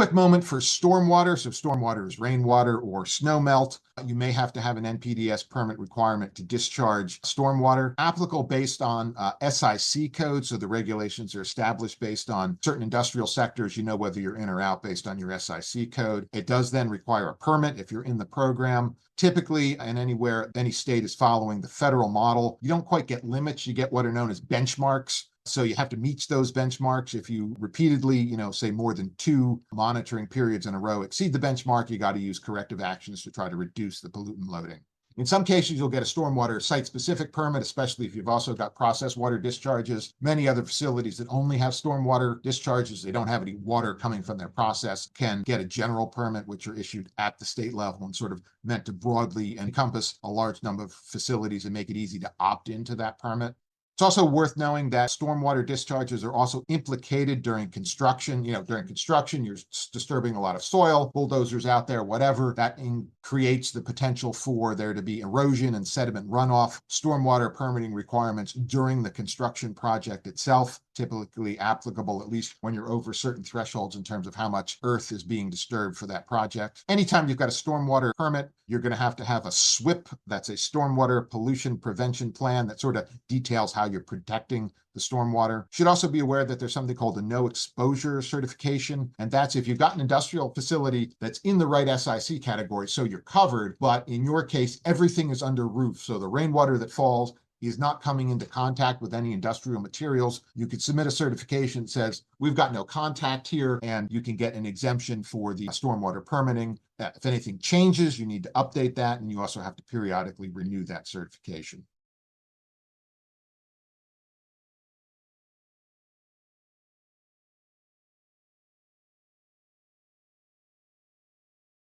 Quick moment for stormwater. So stormwater is rainwater or snow melt. You may have to have an NPDES permit requirement to discharge stormwater, applicable based on SIC code. So the regulations are established based on certain industrial sectors. You know whether you're in or out based on your SIC code. It does then require a permit if you're in the program. Typically, and anywhere, any state is following the federal model. You don't quite get limits. You get what are known as benchmarks. So you have to meet those benchmarks. If you repeatedly, say more than 2 monitoring periods in a row exceed the benchmark, you got to use corrective actions to try to reduce the pollutant loading. In some cases, you'll get a stormwater site-specific permit, especially if you've also got processed water discharges. Many other facilities that only have stormwater discharges, they don't have any water coming from their process, can get a general permit, which are issued at the state level and sort of meant to broadly encompass a large number of facilities and make it easy to opt into that permit. It's also worth knowing that stormwater discharges are also implicated during construction. During construction, you're disturbing a lot of soil, bulldozers out there, whatever. That creates the potential for there to be erosion and sediment runoff. Stormwater permitting requirements during the construction project itself, typically applicable at least when you're over certain thresholds in terms of how much earth is being disturbed for that project. Anytime you've got a stormwater permit, you're going to have a SWIP, that's a stormwater pollution prevention plan that sort of details how you're protecting the stormwater. Should also be aware that there's something called the no exposure certification, and that's if you've got an industrial facility that's in the right SIC category, so you're covered, but in your case, everything is under roof. So the rainwater that falls is not coming into contact with any industrial materials. You could submit a certification that says, we've got no contact here, and you can get an exemption for the stormwater permitting. If anything changes, you need to update that, and you also have to periodically renew that certification.